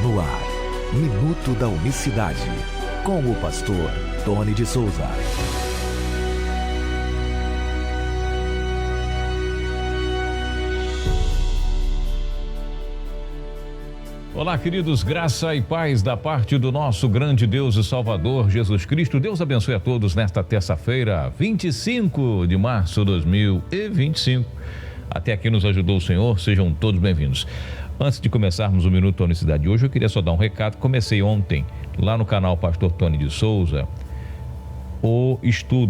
No ar, Minuto da Unicidade, com o pastor Tony de Souza. Olá, queridos, graça e paz da parte do nosso grande Deus e Salvador, Jesus Cristo. Deus abençoe a todos nesta terça-feira, 25 de março de 2025. Até aqui nos ajudou o Senhor, sejam todos bem-vindos. Antes de começarmos o Minuto da Unicidade de hoje, eu queria só dar um recado. Comecei ontem, lá no canal Pastor Tony de Souza,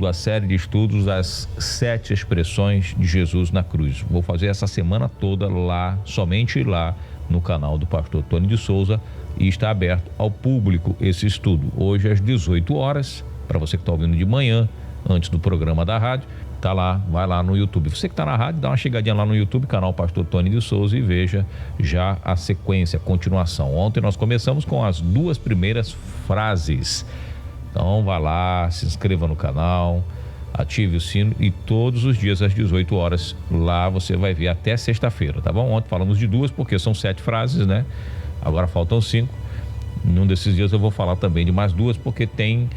a série de estudos das 7 expressões de Jesus na cruz. Vou fazer essa semana toda lá, somente lá, no canal do pastor Tony de Souza, e está aberto ao público esse estudo. Hoje às 18 horas, para você que está ouvindo de manhã, antes do programa da rádio, tá lá, vai lá no YouTube. Você que está na rádio, dá uma chegadinha lá no YouTube, canal pastor Tony de Souza, e veja já a sequência, a continuação. Ontem nós começamos com as 2 primeiras frases. Então vá lá, se inscreva no canal, ative o sino, e todos os dias às 18 horas lá você vai ver até sexta-feira, tá bom? Ontem falamos de 2 porque são 7 frases, né? Agora faltam 5. Em um desses dias eu vou falar também de mais 2 porque tem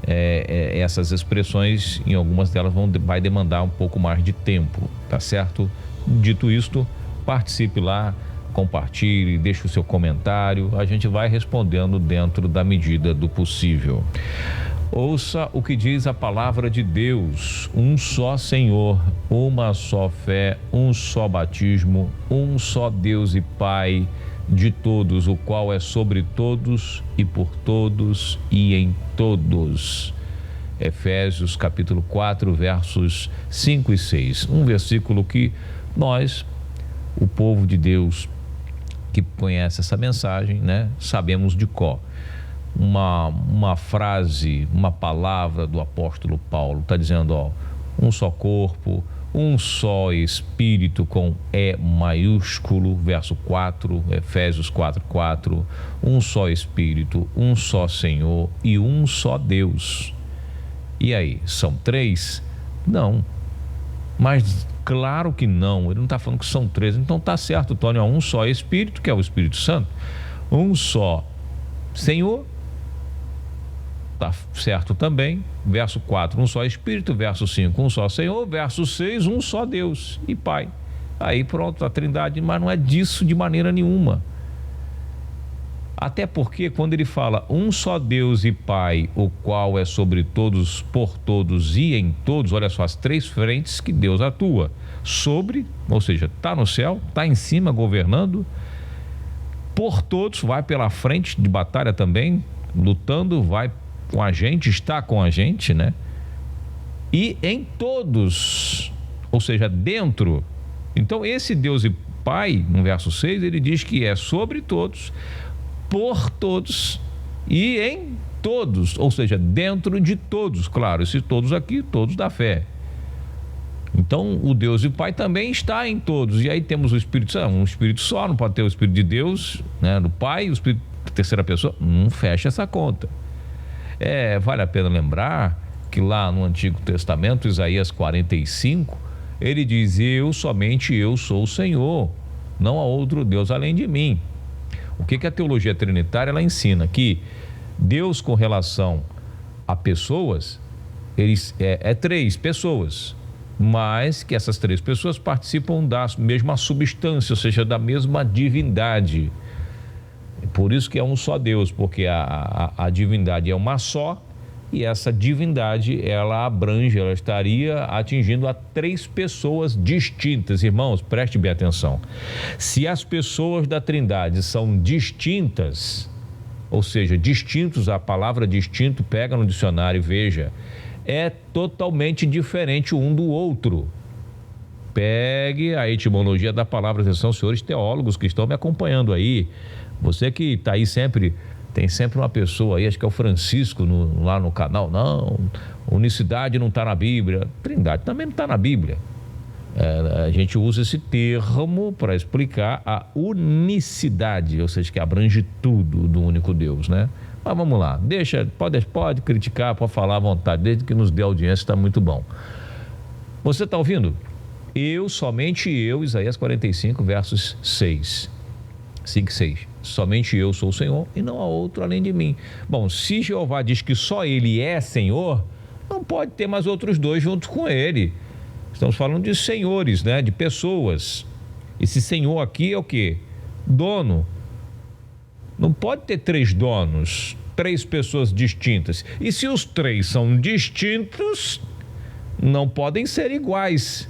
essas expressões, em algumas delas vai demandar um pouco mais de tempo, tá certo? Dito isto, participe lá, compartilhe, deixe o seu comentário, a gente vai respondendo dentro da medida do possível. Ouça o que diz a palavra de Deus: um só Senhor, uma só fé, um só batismo, um só Deus e Pai de todos, o qual é sobre todos e por todos e em todos. Efésios capítulo 4, versos 5 e 6. Um versículo que nós, o povo de Deus que conhece essa mensagem, né, sabemos de cor. Uma frase, uma palavra do apóstolo Paulo está dizendo, um só corpo, um só Espírito, com E maiúsculo, verso 4, Efésios 4:4, um só Espírito, um só Senhor e um só Deus. E aí, são 3? Não, mas claro que não, ele não está falando que são 3, então tá certo, Tony, um só Espírito, que é o Espírito Santo, um só Senhor, tá certo também, verso 4, um só Espírito, verso 5, um só Senhor, verso 6, um só Deus e Pai. Aí pronto, a Trindade, mas não é disso de maneira nenhuma. Até porque quando ele fala um só Deus e Pai, o qual é sobre todos, por todos e em todos, olha só as 3 frentes que Deus atua. Sobre, ou seja, está no céu, está em cima governando, por todos, vai pela frente de batalha também, lutando, vai com a gente, está com a gente, né? E em todos, ou seja, dentro. Então esse Deus e Pai, no verso 6, ele diz que é sobre todos, por todos e em todos, ou seja, dentro de todos, claro, esse todos aqui, todos da fé. Então o Deus e Pai também está em todos, e aí temos o Espírito Santo, um Espírito só, não pode ter o Espírito de Deus, né, do Pai, o Espírito da terceira pessoa, não fecha essa conta. Vale a pena lembrar que lá no Antigo Testamento, Isaías 45, ele diz: somente eu sou o Senhor, não há outro Deus além de mim. O que a teologia trinitária ela ensina? Que Deus, com relação a pessoas, é 3 pessoas, mas que essas 3 pessoas participam da mesma substância, ou seja, da mesma divindade. Por isso que é um só Deus, porque a divindade é uma só, e essa divindade, ela estaria atingindo a 3 pessoas distintas. Irmãos, preste bem atenção. Se as pessoas da Trindade são distintas, ou seja, distintos, a palavra distinto, pega no dicionário e veja, é totalmente diferente um do outro. Pegue a etimologia da palavra, atenção, senhores teólogos que estão me acompanhando aí. Você que está aí sempre, tem sempre uma pessoa aí, acho que é o Francisco lá no canal, não, unicidade não está na Bíblia, Trindade também não está na Bíblia. A gente usa esse termo para explicar a unicidade, ou seja, que abrange tudo do único Deus, né? Mas vamos lá, pode criticar, pode falar à vontade, desde que nos dê audiência, está muito bom. Você está ouvindo? Somente eu, Isaías 45, versos 6. 5:6. Somente eu sou o Senhor e não há outro além de mim. Bom, se Jeová diz que só ele é Senhor, não pode ter mais outros dois junto com ele. Estamos falando de senhores, né? De pessoas. Esse Senhor aqui é o quê? Dono. Não pode ter três donos, três pessoas distintas. E se os três são distintos, não podem ser iguais.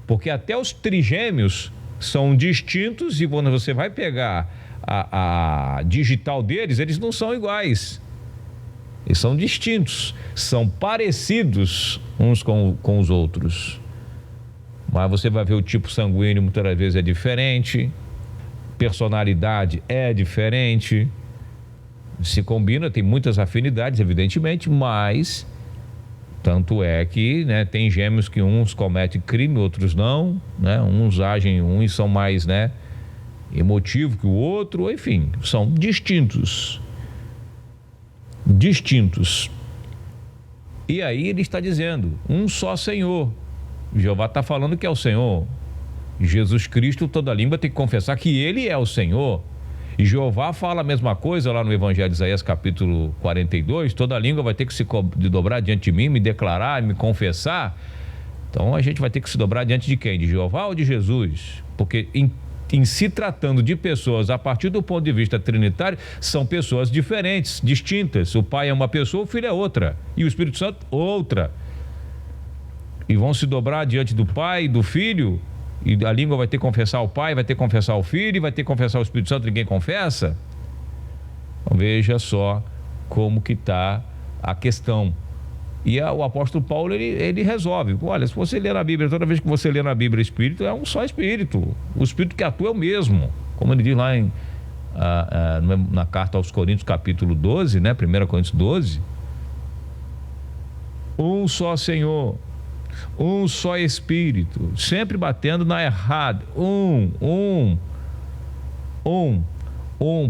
Porque até os trigêmeos são distintos e quando você vai pegar a digital deles, eles não são iguais. Eles são distintos, são parecidos uns com os outros. Mas você vai ver o tipo sanguíneo muitas vezes é diferente, personalidade é diferente, se combina, tem muitas afinidades, evidentemente, mas tanto é que, né, tem gêmeos que uns cometem crime, outros não, né? Uns são mais, né, emotivos que o outro, enfim, são distintos. E aí ele está dizendo, um só Senhor. Jeová está falando que é o Senhor. Jesus Cristo, toda língua tem que confessar que ele é o Senhor. E Jeová fala a mesma coisa lá no Evangelho de Isaías, capítulo 42, toda língua vai ter que se dobrar diante de mim, me declarar, me confessar. Então a gente vai ter que se dobrar diante de quem? De Jeová ou de Jesus? Porque em se tratando de pessoas, a partir do ponto de vista trinitário, são pessoas diferentes, distintas. O Pai é uma pessoa, o Filho é outra. E o Espírito Santo, outra. E vão se dobrar diante do Pai, do Filho, e a língua vai ter que confessar o Pai, vai ter que confessar o Filho, vai ter que confessar o Espírito Santo, ninguém confessa? Então, veja só como que está a questão. E o apóstolo Paulo, ele resolve. Olha, se você ler na Bíblia, toda vez que você lê na Bíblia Espírito, é um só Espírito. O Espírito que atua é o mesmo. Como ele diz lá na carta aos Coríntios, capítulo 12, né? 1 Coríntios 12. Um só Senhor, um só Espírito, sempre batendo na errada.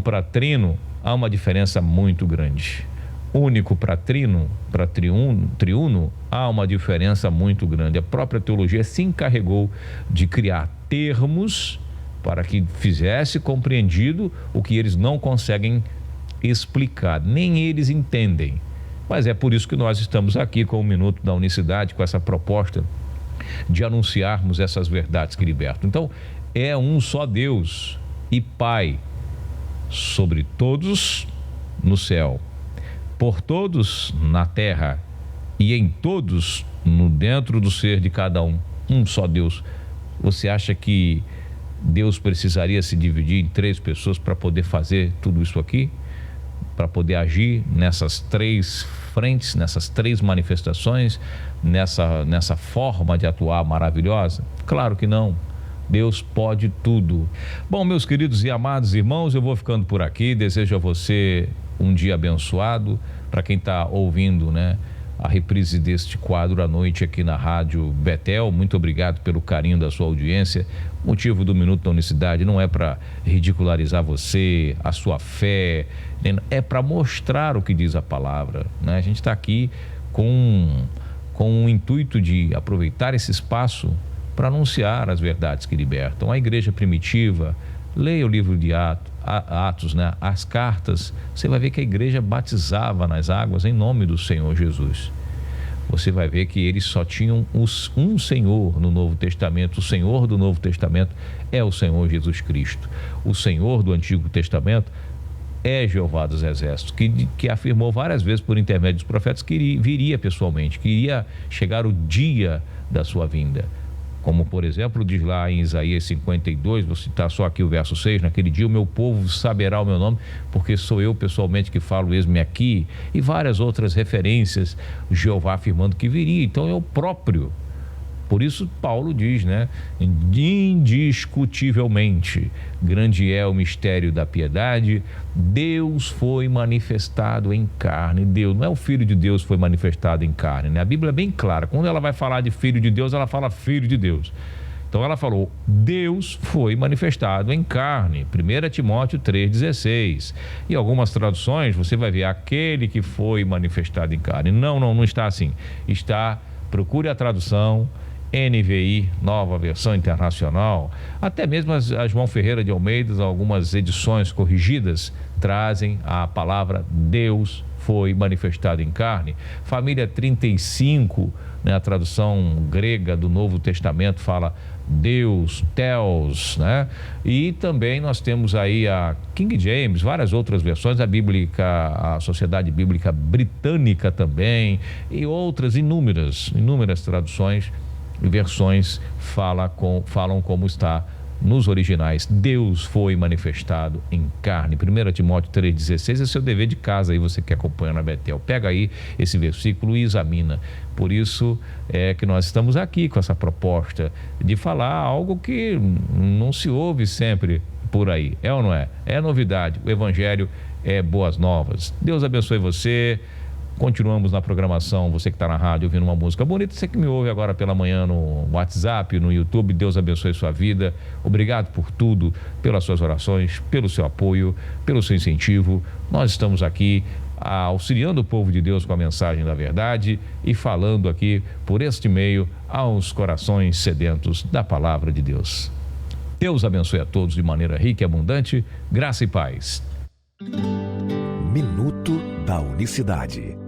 Para trino, há uma diferença muito grande. Único para triuno, há uma diferença muito grande. A própria teologia se encarregou de criar termos para que fizesse compreendido o que eles não conseguem explicar, nem eles entendem. Mas é por isso que nós estamos aqui com o Minuto da Unicidade, com essa proposta de anunciarmos essas verdades que libertam. Então, é um só Deus e Pai sobre todos no céu, por todos na terra e em todos no dentro do ser de cada um. Um só Deus. Você acha que Deus precisaria se dividir em três pessoas para poder fazer tudo isso aqui? Para poder agir nessas três frentes, nessas três manifestações, nessa forma de atuar maravilhosa? Claro que não. Deus pode tudo. Bom, meus queridos e amados irmãos, eu vou ficando por aqui. Desejo a você um dia abençoado. Para quem está ouvindo, né, a reprise deste quadro à noite aqui na Rádio Betel, muito obrigado pelo carinho da sua audiência. O motivo do Minuto da Unicidade não é para ridicularizar você, a sua fé, é para mostrar o que diz a palavra, né? A gente está aqui com o intuito de aproveitar esse espaço para anunciar as verdades que libertam. A igreja primitiva, leia o livro de Atos, né? As cartas, você vai ver que a igreja batizava nas águas em nome do Senhor Jesus. Você vai ver que eles só tinham um Senhor no Novo Testamento. O Senhor do Novo Testamento é o Senhor Jesus Cristo. O Senhor do Antigo Testamento é Jeová dos Exércitos, que afirmou várias vezes por intermédio dos profetas que viria pessoalmente, que iria chegar o dia da sua vinda. Como, por exemplo, diz lá em Isaías 52, vou citar só aqui o verso 6, naquele dia o meu povo saberá o meu nome, porque sou eu pessoalmente que falo, eis-me aqui, e várias outras referências, Jeová afirmando que viria, então é o próprio. Por isso Paulo diz, né, indiscutivelmente, grande é o mistério da piedade, Deus foi manifestado em carne. Deus, não é o Filho de Deus foi manifestado em carne, né? A Bíblia é bem clara, quando ela vai falar de Filho de Deus, ela fala Filho de Deus. Então ela falou, Deus foi manifestado em carne, 1 Timóteo 3,16. E algumas traduções você vai ver, aquele que foi manifestado em carne. Não está assim, procure a tradução NVI, Nova Versão Internacional, até mesmo a João Ferreira de Almeida, algumas edições corrigidas, trazem a palavra Deus foi manifestado em carne. Família 35, né, a tradução grega do Novo Testamento fala Deus, Theos, né? E também nós temos aí a King James, várias outras versões, a Sociedade Bíblica Britânica também, e outras inúmeras traduções e versões falam como está nos originais. Deus foi manifestado em carne. 1 Timóteo 3,16 é seu dever de casa aí, você que acompanha na Betel. Pega aí esse versículo e examina. Por isso é que nós estamos aqui com essa proposta de falar algo que não se ouve sempre por aí. É ou não é? É novidade. O Evangelho é boas novas. Deus abençoe você. Continuamos na programação, você que está na rádio ouvindo uma música bonita, você que me ouve agora pela manhã no WhatsApp, no YouTube, Deus abençoe sua vida. Obrigado por tudo, pelas suas orações, pelo seu apoio, pelo seu incentivo. Nós estamos aqui auxiliando o povo de Deus com a mensagem da verdade e falando aqui por este meio aos corações sedentos da palavra de Deus. Deus abençoe a todos de maneira rica e abundante, graça e paz. Minuto da Unicidade.